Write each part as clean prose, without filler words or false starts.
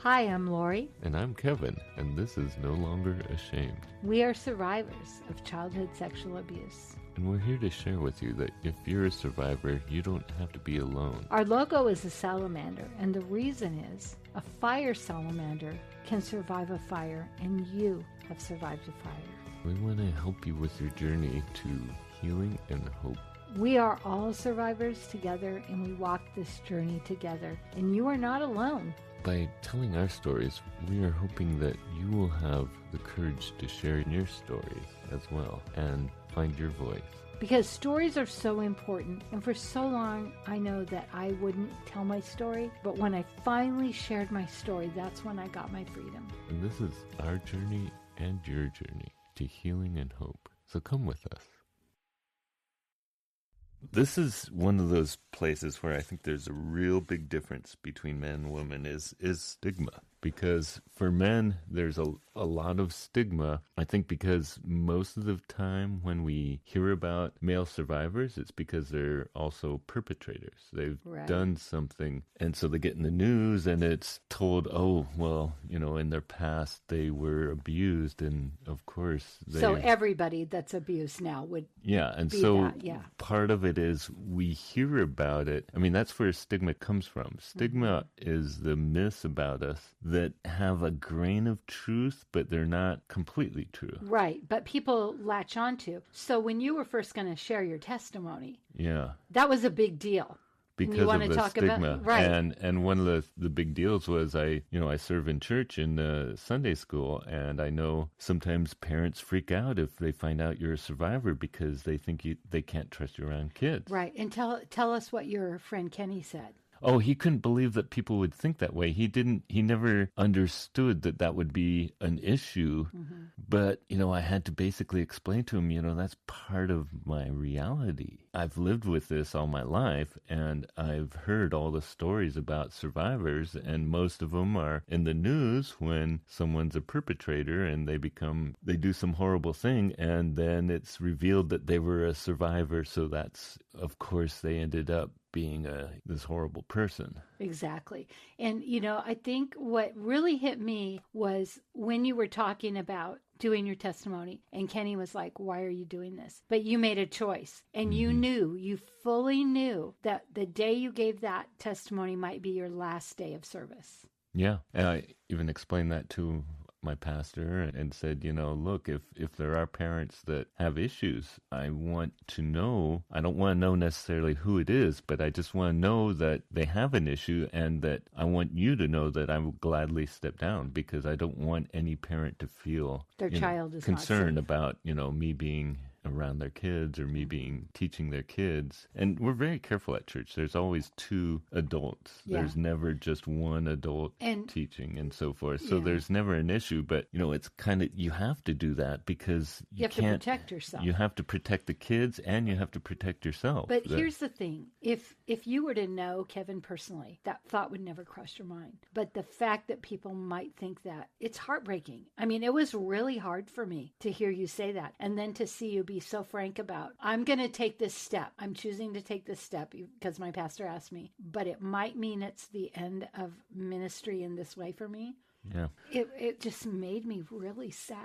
Hi, I'm Lori. And I'm Kevin, and this is No Longer Ashamed. We are survivors of childhood sexual abuse. And we're here to share with you that if you're a survivor, you don't have to be alone. Our logo is a salamander, and the reason is a fire salamander can survive a fire, and you have survived a fire. We want to help you with your journey to healing and hope. We are all survivors together, and we walk this journey together, and you are not alone. By telling our stories, we are hoping that you will have the courage to share your stories as well and find your voice. Because stories are so important, and for so long I know that I wouldn't tell my story, but when I finally shared my story, that's when I got my freedom. And this is our journey and your journey to healing and hope. So come with us. This is one of those places where I think there's a real big difference between men and women is stigma. Because for men, there's a lot of stigma, I think, because most of the time when we hear about male survivors, it's because they're also perpetrators. They've done something, and so they get in the news, and it's told, oh, well, you know, in their past they were abused, and of course so everybody that's abused now would and be so that, yeah. Part of it is we hear about it. I mean, that's where stigma comes from. Stigma is the myths about us that have a grain of truth, but they're not completely true. Right, but people latch onto. So when you were first going to share your testimony, that was a big deal. Because of the stigma. And one of the big deals was I serve in church in Sunday school, and I know sometimes parents freak out if they find out you're a survivor because they think they can't trust you around kids. Right, and tell us what your friend Kenny said. Oh, he couldn't believe that people would think that way. He never understood that would be an issue. Mm-hmm. But, I had to basically explain to him, that's part of my reality. I've lived with this all my life, and I've heard all the stories about survivors, and most of them are in the news when someone's a perpetrator and they do some horrible thing, and then it's revealed that they were a survivor. So that's, of course, they ended up being this horrible person. Exactly. And, I think what really hit me was when you were talking about doing your testimony, and Kenny was like, why are you doing this? But you made a choice, and you fully knew that the day you gave that testimony might be your last day of service. Yeah. And I even explained that to my pastor and said, look, if there are parents that have issues, I want to know. I don't want to know necessarily who it is, but I just want to know that they have an issue, and that I want you to know that I will gladly step down, because I don't want any parent to feel their child is concerned about, me being around their kids or me teaching their kids. And we're very careful at church. There's always two adults. Yeah. There's never just one adult teaching and so forth. So there's never an issue, but it's kind of, you have to do that because you have to protect yourself. You have to protect the kids, and you have to protect yourself. But here's the thing. If you were to know Kevin personally, that thought would never cross your mind. But the fact that people might think that, it's heartbreaking. I mean, it was really hard for me to hear you say that, and then to see you be so frank about, I'm going to take this step. I'm choosing to take this step because my pastor asked me, but it might mean it's the end of ministry in this way for me. Yeah. It just made me really sad.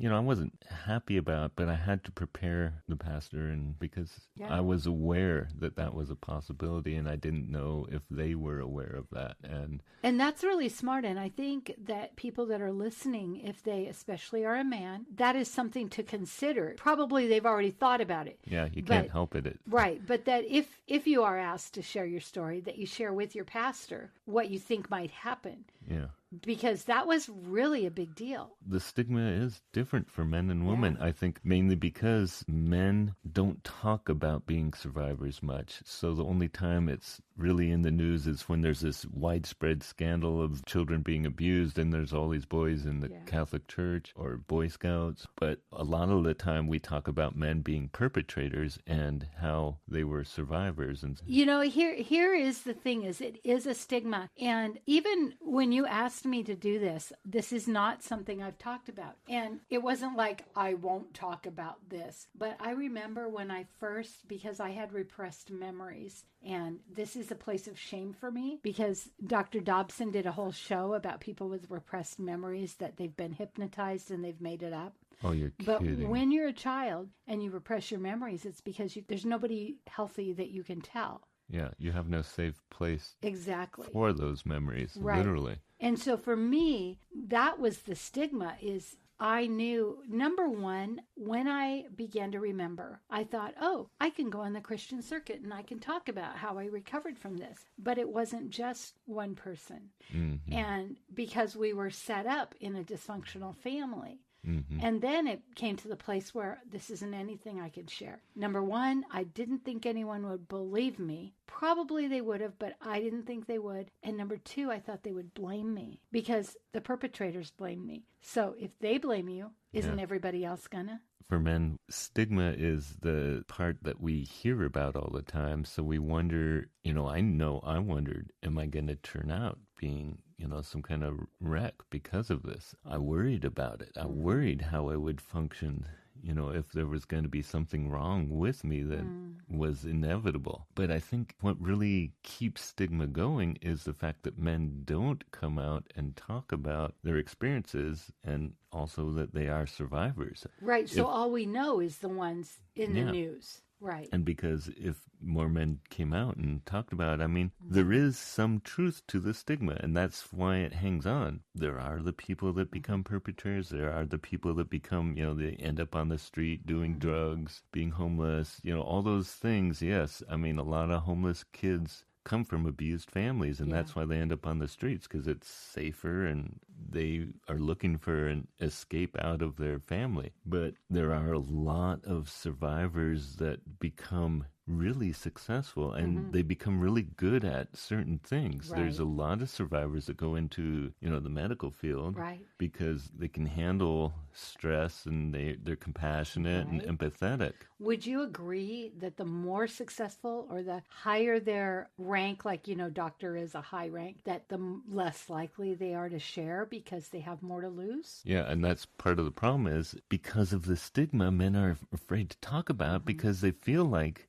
I wasn't happy about it, but I had to prepare the pastor, and because I was aware that was a possibility, and I didn't know if they were aware of that. And that's really smart. And I think that people that are listening, if they especially are a man, that is something to consider. Probably they've already thought about it. Yeah, you can't help it. Right. But that if you are asked to share your story, that you share with your pastor what you think might happen. Yeah. Because that was really a big deal. The stigma is different for men and women, I think, mainly because men don't talk about being survivors much. So the only time it's really in the news is when there's this widespread scandal of children being abused, and there's all these boys in the Catholic Church or Boy Scouts. But a lot of the time we talk about men being perpetrators and how they were survivors. And here is the thing, is it is a stigma. And even when you ask asked me to do this. This is not something I've talked about. And it wasn't like I won't talk about this. But I remember when I first, because I had repressed memories, and this is a place of shame for me because Dr. Dobson did a whole show about people with repressed memories that they've been hypnotized and they've made it up. Oh, you're But kidding. when you're a child and you repress your memories, it's because there's nobody healthy that you can tell. Yeah, you have no safe place Exactly. for those memories, Right. literally. And so for me, that was the stigma is I knew, number one, when I began to remember, I thought, oh, I can go on the Christian circuit and I can talk about how I recovered from this. But it wasn't just one person. Mm-hmm. And because we were set up in a dysfunctional family. Mm-hmm. And then it came to the place where this isn't anything I could share. Number one, I didn't think anyone would believe me. Probably they would have, but I didn't think they would. And number two, I thought they would blame me because the perpetrators blame me. So if they blame you, isn't everybody else gonna? For men, stigma is the part that we hear about all the time. So we wonder, I wondered, am I going to turn out being, some kind of wreck because of this? I worried about it. I worried how I would function, if there was going to be something wrong with me that was inevitable. But I think what really keeps stigma going is the fact that men don't come out and talk about their experiences and also that they are survivors. Right. So all we know is the ones in the news. Right. And because if more men came out and talked about it, there is some truth to the stigma, and that's why it hangs on. There are the people that become perpetrators. There are the people that become, they end up on the street doing drugs, being homeless, all those things. Yes. A lot of homeless kids come from abused families, and that's why they end up on the streets, because it's safer and they are looking for an escape out of their family. But there are a lot of survivors that become really successful and they become really good at certain things. Right. There's a lot of survivors that go into, the medical field because they can handle stress and they're compassionate and empathetic. Would you agree that the more successful or the higher their rank, like, doctor is a high rank, that the less likely they are to share because they have more to lose? Yeah, and that's part of the problem is because of the stigma, men are afraid to talk about because they feel like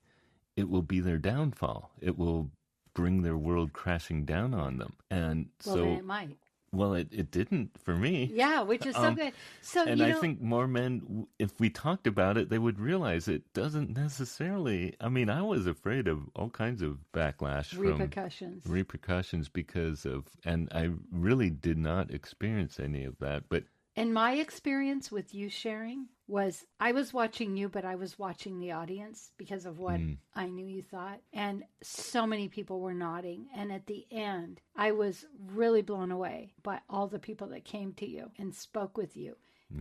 it will be their downfall. It will bring their world crashing down on them. And then it might. Well, it didn't for me. Yeah, which is so good. So, and I think more men, if we talked about it, they would realize it doesn't necessarily. I was afraid of all kinds of backlash repercussions because of, and I really did not experience any of that. But and my experience with you sharing was I was watching you, but I was watching the audience because of what I knew you thought. And so many people were nodding. And at the end, I was really blown away by all the people that came to you and spoke with you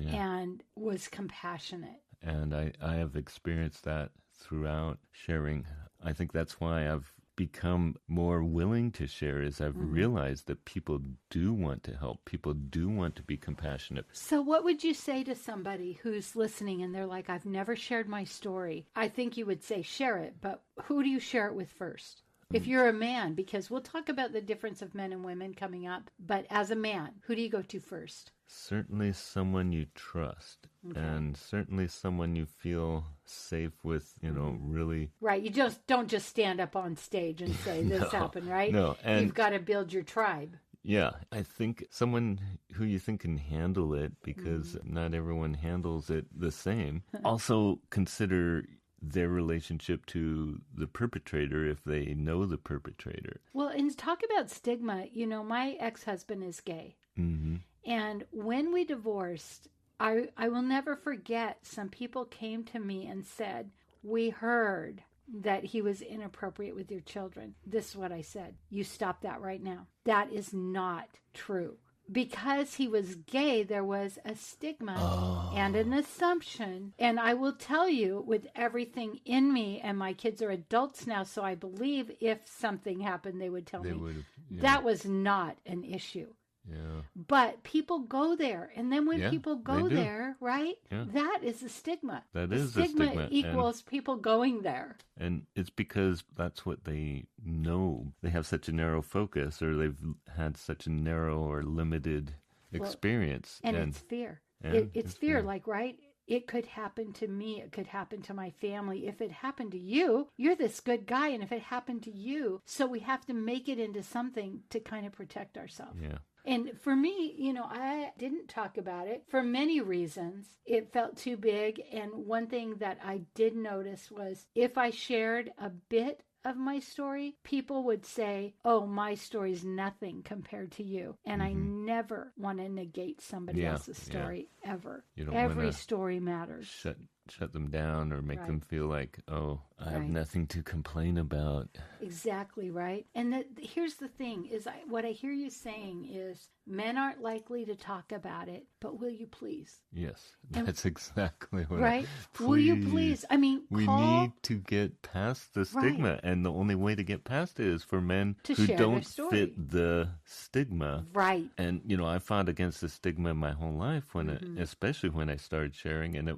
and was compassionate. And I have experienced that throughout sharing. I think that's why I've become more willing to share is I've realized that people do want to help. People do want to be compassionate. So what would you say to somebody who's listening and they're like, I've never shared my story? I think you would say share it, but who do you share it with first? If you're a man, because we'll talk about the difference of men and women coming up, but as a man, who do you go to first? Certainly someone you trust and certainly someone you feel safe with, really. Right. You just don't just stand up on stage and say this happened, right? No. And you've got to build your tribe. Yeah. I think someone who you think can handle it because not everyone handles it the same. Also consider their relationship to the perpetrator if they know the perpetrator. Well, and talk about stigma. My ex-husband is gay. Mm-hmm. And when we divorced, I will never forget some people came to me and said, we heard that he was inappropriate with your children. This is what I said. You stop that right now. That is not true. Because he was gay, there was a stigma and an assumption. And I will tell you, with everything in me, and my kids are adults now, so I believe if something happened, they would tell me. That was not an issue. Yeah. But people go there. And then when Yeah, people they go do. there, right, Yeah. that is a stigma. That The is a stigma. equals people going there. And it's because that's what they know. They have such a narrow focus, or they've had such a narrow or limited experience. And it's fear. Yeah, It's fear, like, right? It could happen to me. It could happen to my family. If it happened to you, you're this good guy. And if it happened to you, so we have to make it into something to kind of protect ourselves. Yeah. And for me, I didn't talk about it for many reasons. It felt too big. And one thing that I did notice was if I shared a bit of my story, people would say, oh, my story's nothing compared to you. And I never want to negate somebody else's story, ever. You don't Every story matters. Shut them down or make them feel like, oh, I have nothing to complain about. Exactly, right? And here's the thing, is what I hear you saying is men aren't likely to talk about it, but will you please? Yes, that's exactly what right? Will you please? I mean, we need to get past the stigma, and the only way to get past it is for men who don't fit the stigma. Right. And, I fought against the stigma my whole life, especially when I started sharing, and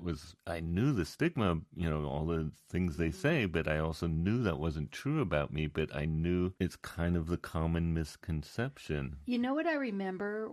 I knew the stigma, all the things they say, but I also knew that wasn't true about me, but I knew it's kind of the common misconception. You know what I remember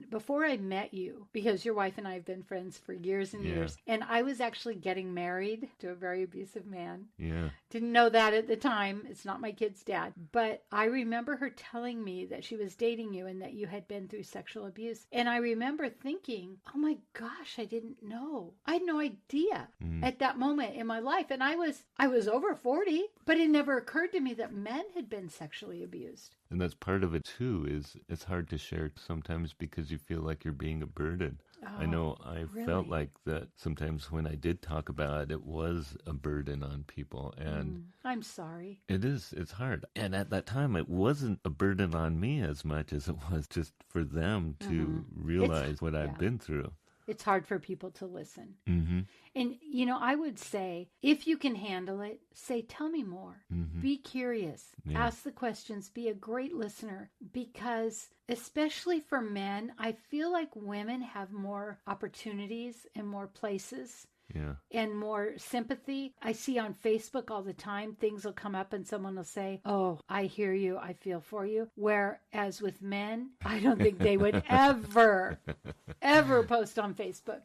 before I met you, because your wife and I have been friends for years and years, and I was actually getting married to a very abusive man. Yeah. Didn't know that at the time. It's not my kid's dad. But I remember her telling me that she was dating you and that you had been through sexual abuse. And I remember thinking, oh my gosh, I didn't know. I had no idea at that moment in my life. And I was over 40, but it never occurred to me that men had been sexually abused. And that's part of it too, is it's hard to share sometimes because you feel like you're being a burden. I know I felt like that sometimes when I did talk about it, it was a burden on people. And I'm sorry. It is. It's hard. And at that time, it wasn't a burden on me as much as it was just for them to realize what I've been through. It's hard for people to listen. Mm-hmm. And, I would say, if you can handle it, say, tell me more. Mm-hmm. Be curious. Yeah. Ask the questions. Be a great listener. Because especially for men, I feel like women have more opportunities and more places. Yeah. And more sympathy. I see on Facebook all the time, things will come up and someone will say, oh, I hear you, I feel for you. Whereas with men, I don't think they would ever post on Facebook.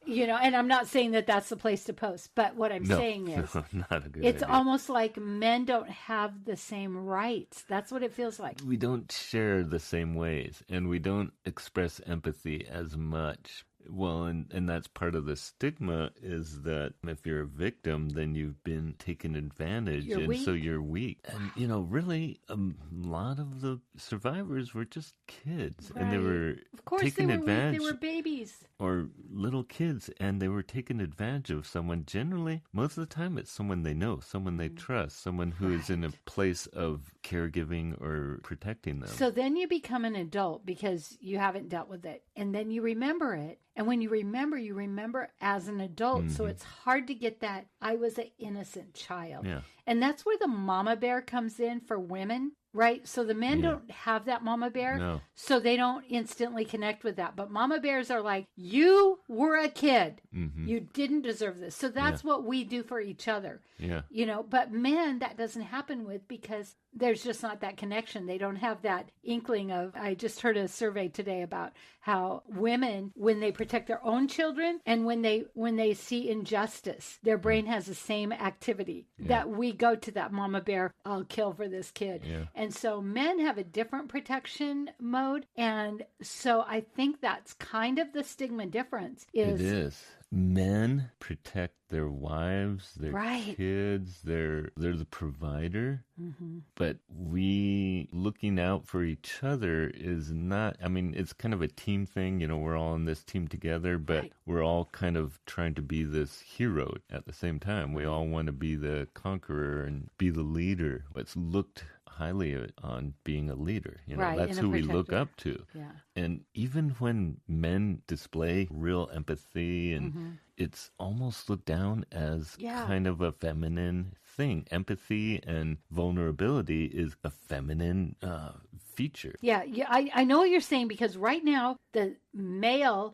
And I'm not saying that that's the place to post, but what I'm saying is not a good it's idea. Almost like men don't have the same rights. That's what it feels like. We don't share the same ways, and we don't express empathy as much. Well, and that's part of the stigma, is that if you're a victim, then you've been taken advantage, so you're weak. And, really, a lot of the survivors were just kids, and they were taken advantage. They were babies. Or little kids, and they were taken advantage of someone. Generally, most of the time, it's someone they know, someone they trust, someone who is in a place of caregiving or protecting them. So then you become an adult because you haven't dealt with it, and then you remember it. And when you remember as an adult. Mm-hmm. So it's hard to get that I was an innocent child. Yeah. And that's where the mama bear comes in for women, right? So the men don't have that mama bear. No. So they don't instantly connect with that. But mama bears are like, you were a kid. Mm-hmm. You didn't deserve this. So that's what we do for each other. Yeah. But men, that doesn't happen with, because there's just not that connection. They don't have that inkling of, I just heard a survey today about how women, when they protect their own children and when they see injustice, their brain has the same activity that we go to that mama bear, I'll kill for this kid. Yeah. And so men have a different protection mode. And so I think that's kind of the stigma difference. It is. Men protect their wives, their kids, they're the provider. Mm-hmm. But we looking out for each other is not, it's kind of a team thing. We're all in this team together, but we're all kind of trying to be this hero at the same time. We all want to be the conqueror and be the leader. It's looked highly on being a leader. That's who we look up to. Yeah. And even when men display real empathy, and it's almost looked down as kind of a feminine thing. Empathy and vulnerability is a feminine feature. Yeah, I know what you're saying, because right now the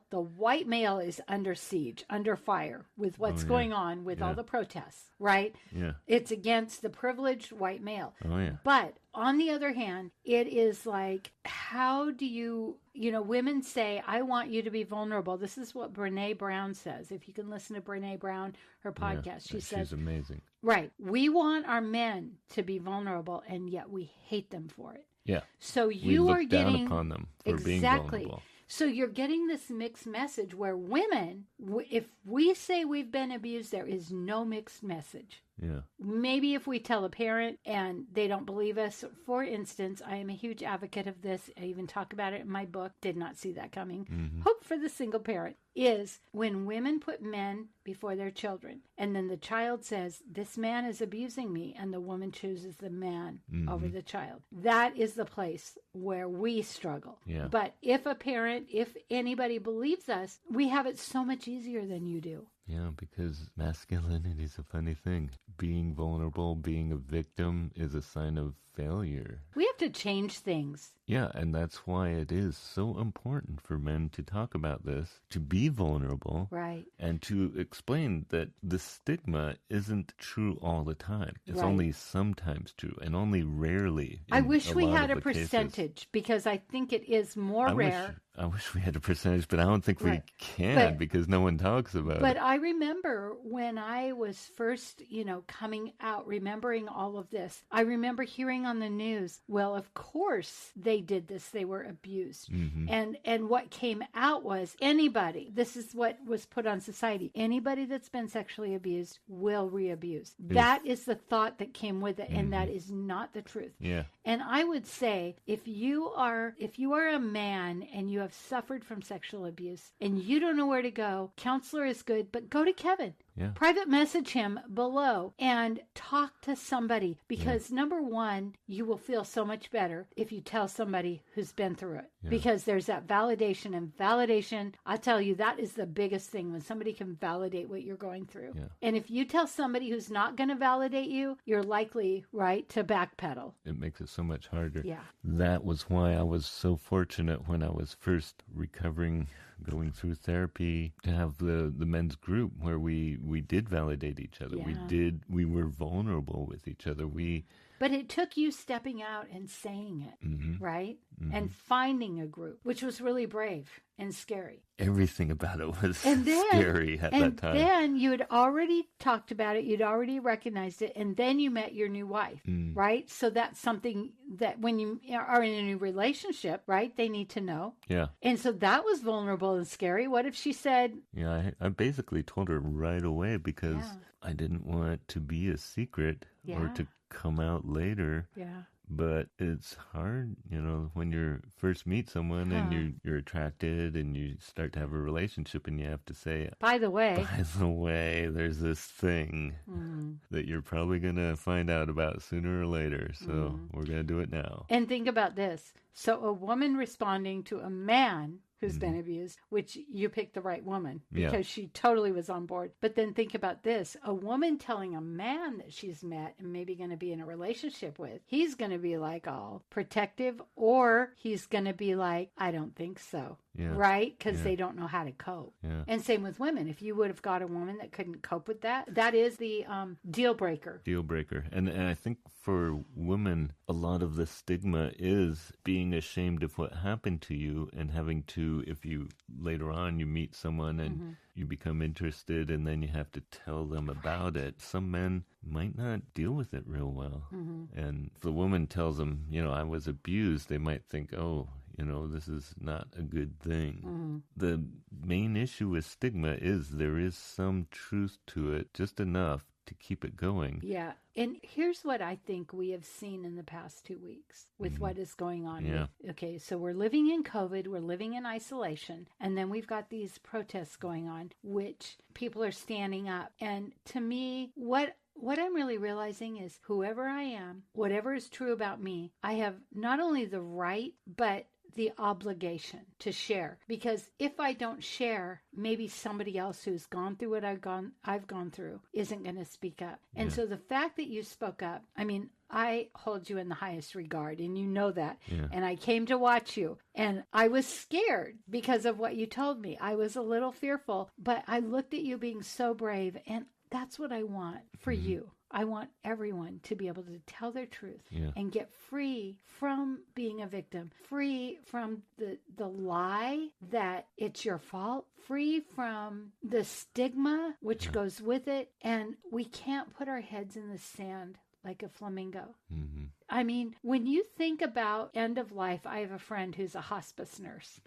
white male is under siege, under fire with what's going on with all the protests, right? Yeah. It's against the privileged white male. Oh, yeah. But on the other hand, it is like, how do women say, I want you to be vulnerable. This is what Brene Brown says. If you can listen to Brene Brown, her podcast, she says, she's amazing. Right. We want our men to be vulnerable, and yet we hate them for it. Yeah. So we you look are down getting upon them for being vulnerable. So you're getting this mixed message where women, if we say we've been abused, there is no mixed message. Yeah. Maybe if we tell a parent and they don't believe us. For instance, I am a huge advocate of this. I even talk about it in my book. Did not see that coming. Mm-hmm. Hope for the single parent is when women put men before their children. And then the child says, this man is abusing me. And the woman chooses the man over the child. That is the place where we struggle. Yeah. But if a parent, if anybody believes us, we have it so much easier than you do. Yeah, because masculinity is a funny thing. Being vulnerable, being a victim is a sign of failure. We have to change things. Yeah, and that's why it is so important for men to talk about this, to be vulnerable, right, and to explain that the stigma isn't true all the time. It's right. only sometimes true, and only rarely. I wish we had a percentage, cases. Because I think it is more rare. I wish we had a percentage, but I don't think we can because no one talks about it. But I remember when I was first, coming out, remembering all of this, I remember hearing on the news, well, of course they did this. They were abused. Mm-hmm. And what came out was anybody, this is what was put on society, anybody that's been sexually abused will re-abuse. That is the thought that came with it, and that is not the truth. Yeah. And I would say if you are a man and you have suffered from sexual abuse and you don't know where to go, counselor is good, but go to Kevin. Yeah. Private message him below and talk to somebody, because number one, you will feel so much better if you tell somebody who's been through it, because there's that validation, and validation, I tell you, that is the biggest thing, when somebody can validate what you're going through. Yeah. And if you tell somebody who's not going to validate you, you're likely, right, to backpedal. It makes it so much harder. Yeah. That was why I was so fortunate when I was first recovering, going through therapy, to have the men's group where we did validate each other. Yeah. We were vulnerable with each other. But it took you stepping out and saying it, right? Mm-hmm. And finding a group, which was really brave and scary. Everything about it was scary at that time. And then you had already talked about it. You'd already recognized it. And then you met your new wife, right? So that's something that when you are in a new relationship, right, they need to know. Yeah. And so that was vulnerable and scary. What if she said... Yeah, I basically told her right away because I didn't want it to be a secret or to come out later. Yeah. But it's hard, when you first meet someone and you're attracted and you start to have a relationship and you have to say, by the way, there's this thing that you're probably going to find out about sooner or later. So we're going to do it now. And think about this. So a woman responding to a man who's been abused, which you picked the right woman because she totally was on board. But then think about this. A woman telling a man that she's met and maybe going to be in a relationship with, he's going to be like all protective, or he's going to be like, I don't think so. Yeah. Right? Because they don't know how to cope. Yeah. And same with women. If you would have got a woman that couldn't cope with that, that is the deal breaker. Deal breaker. And I think for women, a lot of the stigma is being ashamed of what happened to you and having to, if you later on you meet someone and you become interested and then you have to tell them about it. Some men might not deal with it real well. And if the woman tells them, I was abused, they might think, oh, this is not a good thing. The main issue with stigma is there is some truth to it, just enough to keep it going. Yeah. And here's what I think we have seen in the past 2 weeks with what is going on. Yeah. Okay, so we're living in COVID, we're living in isolation, and then we've got these protests going on, which people are standing up. And to me, what I'm really realizing is whoever I am, whatever is true about me, I have not only the right, but the obligation to share. Because if I don't share, maybe somebody else who's gone through what I've gone through isn't going to speak up. And so the fact that you spoke up, I mean, I hold you in the highest regard, and you know that. Yeah. And I came to watch you, and I was scared because of what you told me. I was a little fearful, but I looked at you being so brave, and that's what I want for you. I want everyone to be able to tell their truth and get free from being a victim, free from the lie that it's your fault, free from the stigma which goes with it. And we can't put our heads in the sand like a flamingo. Mm-hmm. I mean, when you think about end of life, I have a friend who's a hospice nurse.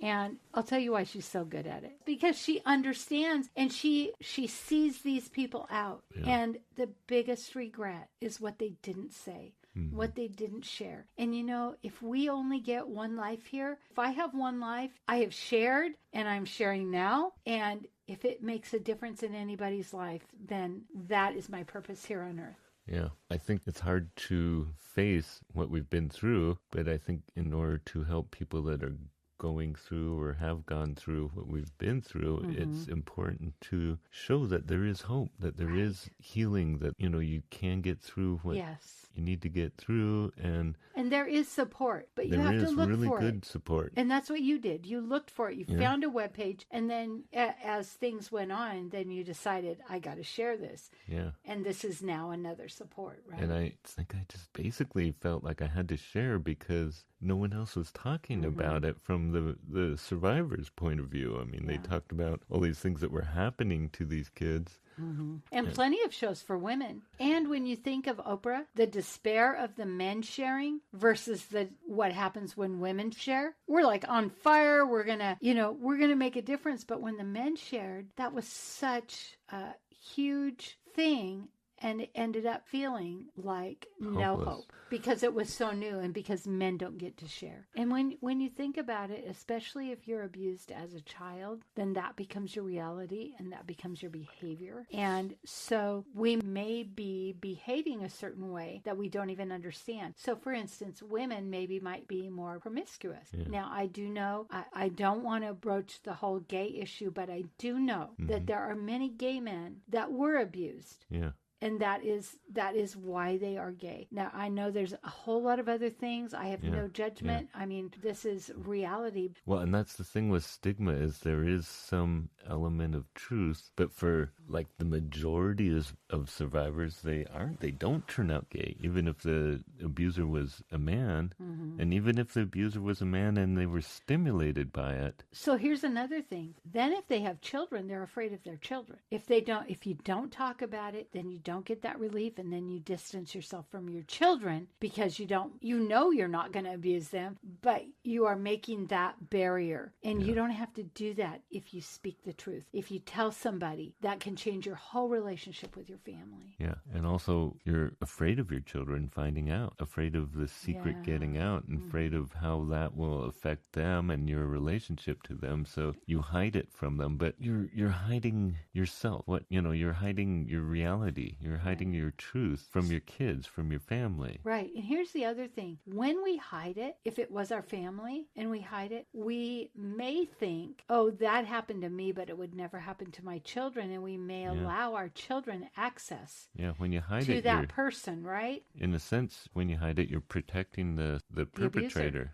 And I'll tell you why she's so good at it. Because she understands and she sees these people out. Yeah. And the biggest regret is what they didn't say, what they didn't share. And you know, if we only get one life here, if I have one life, I have shared and I'm sharing now. And if it makes a difference in anybody's life, then that is my purpose here on earth. Yeah, I think it's hard to face what we've been through, but I think in order to help people that are going through or have gone through what we've been through, it's important to show that there is hope, that there is healing, that, you know, you can get through what you need to get through. And there is support, but you have to look for it. There is really good support. And that's what you did. You looked for it. You found a webpage. And then as things went on, then you decided, I got to share this. Yeah. And this is now another support, right? And I think I just basically felt like I had to share because no one else was talking about it from the survivor's point of view. I mean, they talked about all these things that were happening to these kids. And plenty of shows for women. And when you think of Oprah, the despair of the men sharing versus what happens when women share, we're like on fire. We're gonna make a difference. But when the men shared, that was such a huge thing. And it ended up feeling like no hope because it was so new and because men don't get to share. And when you think about it, especially if you're abused as a child, then that becomes your reality and that becomes your behavior. And so we may be behaving a certain way that we don't even understand. So for instance, women maybe might be more promiscuous. Yeah. Now, I do know, I don't want to broach the whole gay issue, but I do know that there are many gay men that were abused. Yeah. And that is why they are gay. Now, I know there's a whole lot of other things. I have no judgment. I mean, this is reality. Well, and that's the thing with stigma is there is some element of truth, but for like the majority of survivors, they don't turn out gay, even if the abuser was a man, and even if the abuser was a man and they were stimulated by it. So here's another thing. Then if they have children, they're afraid of their children. If you don't talk about it, then you don't get that relief, and then you distance yourself from your children because you're not going to abuse them, but you are making that barrier. And you don't have to do that if you speak the truth. If you tell somebody, that can change your whole relationship with your family. Yeah. And also you're afraid of your children finding out, afraid of the secret getting out, and afraid of how that will affect them and your relationship to them. So you hide it from them, but you're hiding yourself. You're hiding your reality. You're hiding your truth from your kids, from your family. Right. And here's the other thing. When we hide it, if it was our family and we hide it, we may think, oh, that happened to me, but it would never happen to my children. And we may allow our children access when you hide to that person, right? In a sense, when you hide it, you're protecting the perpetrator.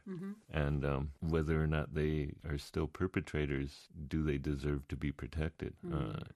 And whether or not they are still perpetrators, do they deserve to be protected?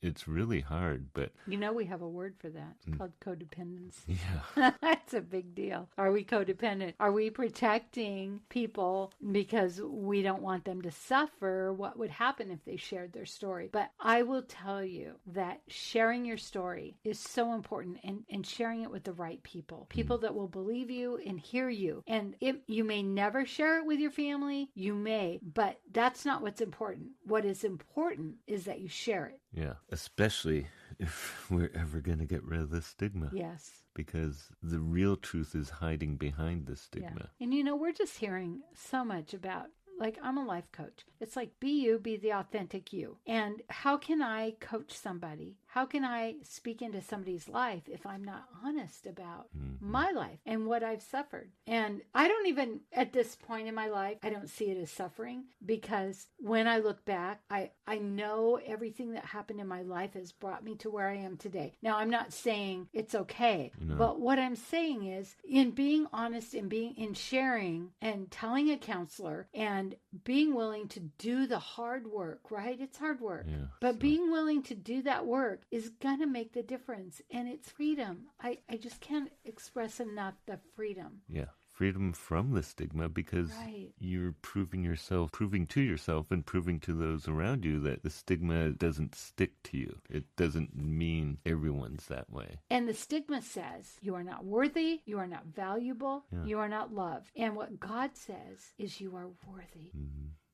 It's really hard, but... we have a word for that. It's called codependence. Yeah. That's a big deal. Are we codependent? Are we protecting people because we don't want them to suffer what would happen if they shared their story? But I will tell you that sharing your story is so important, and sharing it with the right people that will believe you and hear you. And you may never share it with your family, you may, but that's not what's important. What is important is that you share it. Yeah, especially if we're ever going to get rid of the stigma. Yes. Because the real truth is hiding behind the stigma. Yeah. And we're just hearing so much about, like, I'm a life coach. It's like, be you, be the authentic you. And how can I coach somebody? how can I speak into somebody's life if I'm not honest about my life and what I've suffered? And I don't even, at this point in my life, I don't see it as suffering, because when I look back, I know everything that happened in my life has brought me to where I am today. Now, I'm not saying it's okay, but what I'm saying is, in being honest and being in sharing and telling a counselor and being willing to do the hard work, right? It's hard work, but being willing to do that work is going to make the difference. And it's freedom. I just can't express enough the freedom. Yeah. Freedom from the stigma, because you're proving to yourself and proving to those around you that the stigma doesn't stick to you. It doesn't mean everyone's that way. And the stigma says you are not worthy, you are not valuable, you are not loved. And what God says is you are worthy.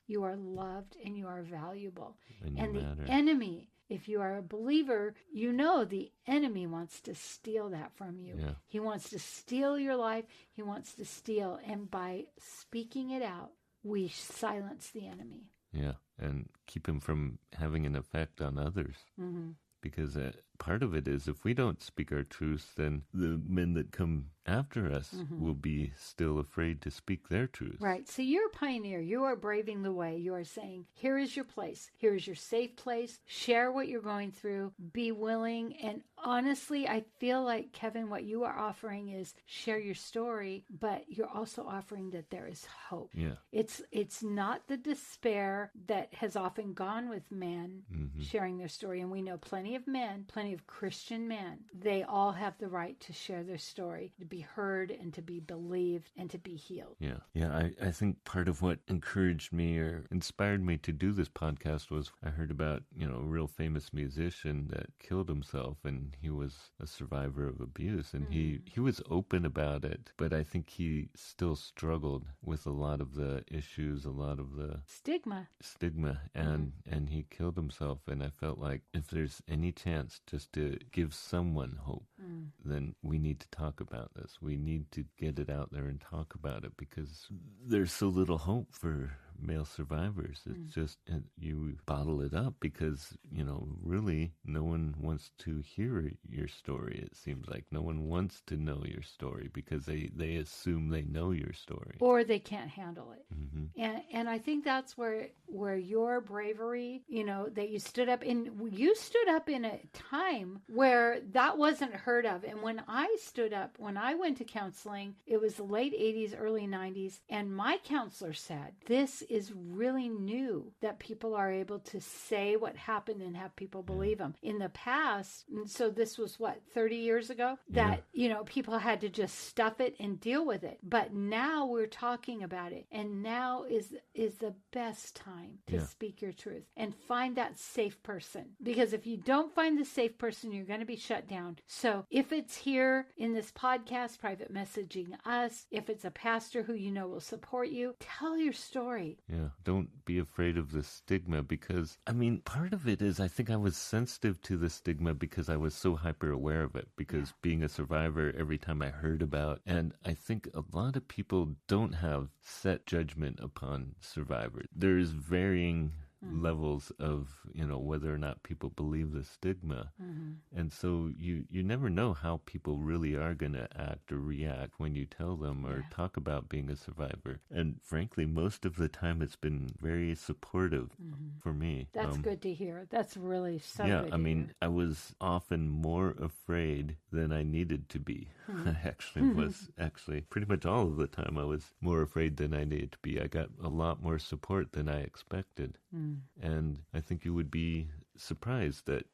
You are loved and you are valuable. And the enemy, if you are a believer, you know the enemy wants to steal that from you. Yeah. He wants to steal your life. He wants to steal. And by speaking it out, we silence the enemy. Yeah, and keep him from having an effect on others. Because part of it is, if we don't speak our truth, then the men that come after us will be still afraid to speak their truth. Right. So you're a pioneer. You are braving the way. You are saying, here is your place. Here is your safe place. Share what you're going through. Be willing. And honestly, I feel like, Kevin, what you are offering is share your story, but you're also offering that there is hope. Yeah. It's not the despair that has often gone with men sharing their story. And we know plenty of men, plenty of Christian men. They all have the right to share their story, to be heard and to be believed and to be healed. Yeah. I think part of what encouraged me or inspired me to do this podcast was I heard about, a real famous musician that killed himself, and he was a survivor of abuse, and he was open about it, but I think he still struggled with a lot of the issues, a lot of the stigma, and he killed himself. And I felt like if there's any chance just to give someone hope, then we need to talk about this. We need to get it out there and talk about it, because there's so little hope for male survivors. It's just, you bottle it up because, really no one wants to hear your story. It seems like no one wants to know your story because they assume they know your story. Or they can't handle it. And I think that's where your bravery, that you stood up in a time where that wasn't heard of. And when I stood up, when I went to counseling, it was the late 80s, early 90s, and my counselor said, this is really new that people are able to say what happened and have people believe them. In the past, and so this was 30 years ago, that, people had to just stuff it and deal with it. But now we're talking about it. And now is the best time to speak your truth and find that safe person. Because if you don't find the safe person, you're going to be shut down. So if it's here in this podcast, private messaging us, if it's a pastor who will support you, tell your story. Yeah, don't be afraid of the stigma, because, part of it is I think I was sensitive to the stigma because I was so hyper aware of it, because being a survivor, every time I heard about, and I think a lot of people don't have set judgment upon survivors. There's varying levels of, whether or not people believe the stigma. And so you never know how people really are going to act or react when you tell them or talk about being a survivor. And frankly, most of the time it's been very supportive for me. That's good to hear. That's really so good to hear. I was often more afraid than I needed to be. I actually pretty much all of the time I was more afraid than I needed to be. I got a lot more support than I expected. And I think you would be surprised that,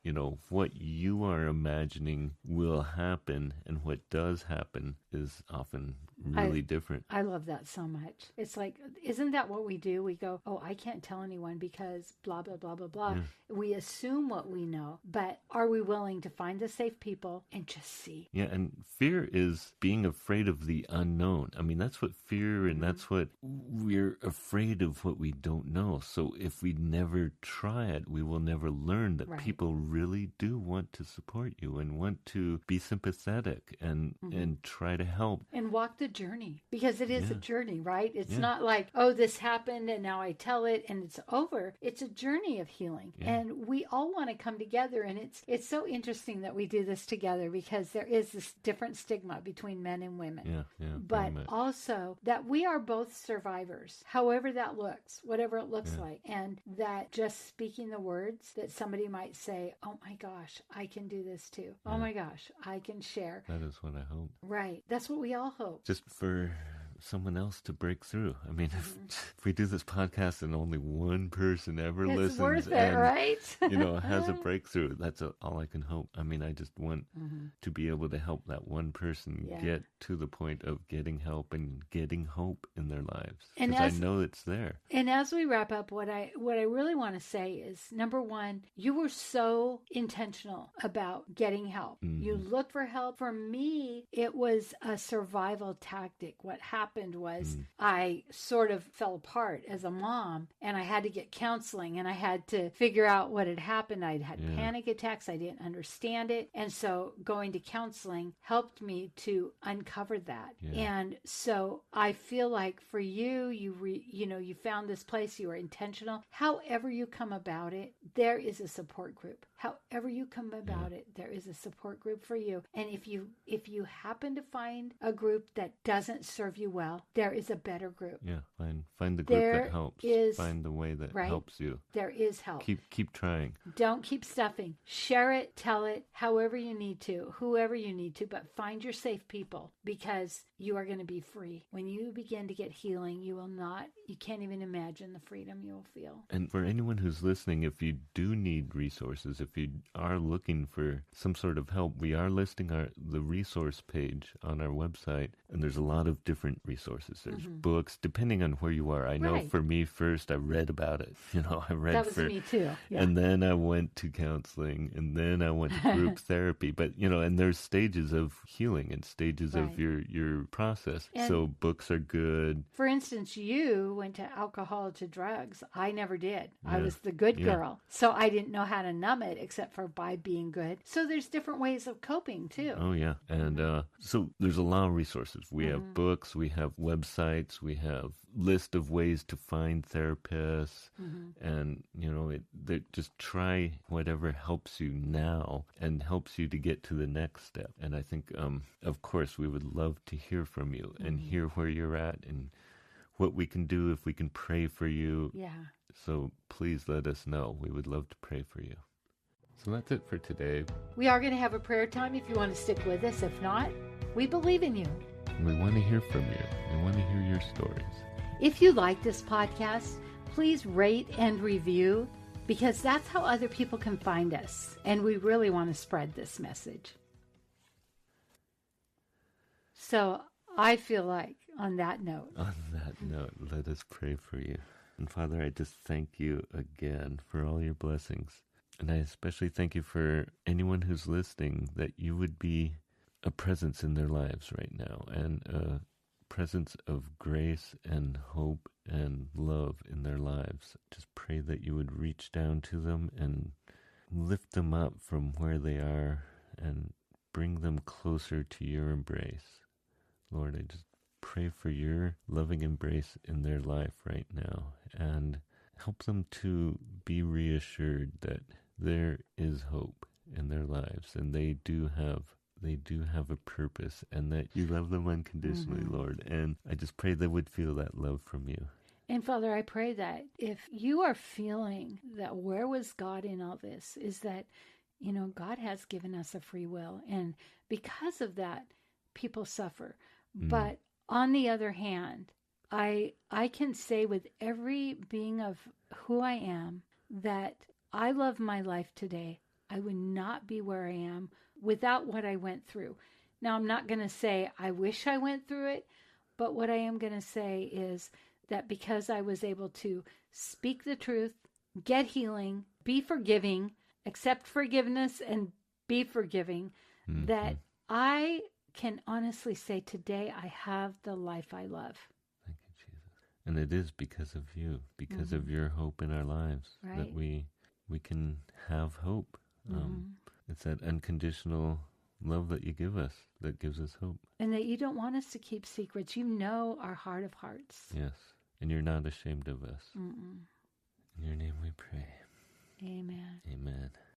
what you are imagining will happen and what does happen is often really different. I love that so much. It's like, isn't that what we do? We go, oh, I can't tell anyone because blah, blah, blah, blah, blah. We assume what we know, but are we willing to find the safe people and just see? Yeah, and fear is being afraid of the unknown. That's what fear, and that's what we're afraid of, what we don't know. So if we never try it, we will never learn that people really do want to support you and want to be sympathetic and try to help. And walk the journey, because it is a journey, right? It's Yeah. not like, oh, this happened and now I tell it and it's over. It's a journey of healing. Yeah. And we all want to come together. And it's so interesting that we do this together, because there is this different stigma between men and women. Yeah, yeah. But also that we are both survivors, however that looks, whatever it looks like. And that just speaking the words, that somebody might say, oh my gosh, I can do this too. Oh my gosh, I can share. That is what I hope. Right. That's what we all hope. Just for someone else to break through. I mean, if we do this podcast and only one person ever It's listens worth it, and, right? has a breakthrough, that's all I can hope. I mean, I just want to be able to help that one person get to the point of getting help and getting hope in their lives. Because I know it's there. And as we wrap up, what I really want to say is, number one, you were so intentional about getting help. You looked for help. For me, it was a survival tactic. What happened was I sort of fell apart as a mom, and I had to get counseling, and I had to figure out what had happened. I'd had panic attacks. I didn't understand it. And so going to counseling helped me to uncover that. And so I feel like for you, you found this place, you were intentional. However you come about it, there is a support group. However you come about it, there is a support group for you. And if you happen to find a group that doesn't serve you well, there is a better group. Yeah, find the group that helps. Find the way that right, helps you. There is help. Keep trying. Don't keep stuffing. Share it, tell it, however you need to, whoever you need to, but find your safe people, because you are going to be free. When you begin to get healing, you can't even imagine the freedom you will feel. And for anyone who's listening, if you do need resources, if you are looking for some sort of help, we are listing the resource page on our website, and there's a lot of different resources. There's books, depending on where you are. I know for me, first I read about it. I read that was me too. Yeah. And then I went to counseling, and then I went to group therapy. But and there's stages of healing and stages of your process. And so books are good. For instance, you went to alcohol, to drugs. I never did. I was the good girl. So I didn't know how to numb it except for by being good. So there's different ways of coping too. Oh yeah. And so there's a lot of resources. We have books, we have websites, we have list of ways to find therapists, and just try whatever helps you now and helps you to get to the next step. And I think of course we would love to hear from you and hear where you're at and what we can do, if we can pray for you. Yeah. So please let us know. We would love to pray for you. So that's it for today. We are going to have a prayer time if you want to stick with us. If not, we believe in you. We want to hear from you. We want to hear your stories. If you like this podcast, please rate and review, because that's how other people can find us. And we really want to spread this message. So I feel like on that note, let us pray for you. And Father, I just thank you again for all your blessings. And I especially thank you for anyone who's listening, that you would be a presence in their lives right now, and a presence of grace and hope and love in their lives. Just pray that you would reach down to them and lift them up from where they are and bring them closer to your embrace. Lord, I just pray for your loving embrace in their life right now, and help them to be reassured that there is hope in their lives, and they do have a purpose, and that you love them unconditionally, Lord. And I just pray they would feel that love from you. And Father, I pray that if you are feeling that where was God in all this, is that, God has given us a free will. And because of that, people suffer. But on the other hand, I can say with every being of who I am that I love my life today. I would not be where I am without what I went through. Now, I'm not going to say I wish I went through it, but what I am going to say is that because I was able to speak the truth, get healing, be forgiving, accept forgiveness, and be forgiving, that I can honestly say today I have the life I love. Thank you, Jesus. And it is because of you, because of your hope in our lives, that we can have hope. It's that unconditional love that you give us, that gives us hope. And that you don't want us to keep secrets. You know our heart of hearts. Yes. And you're not ashamed of us. Mm-mm. In your name we pray.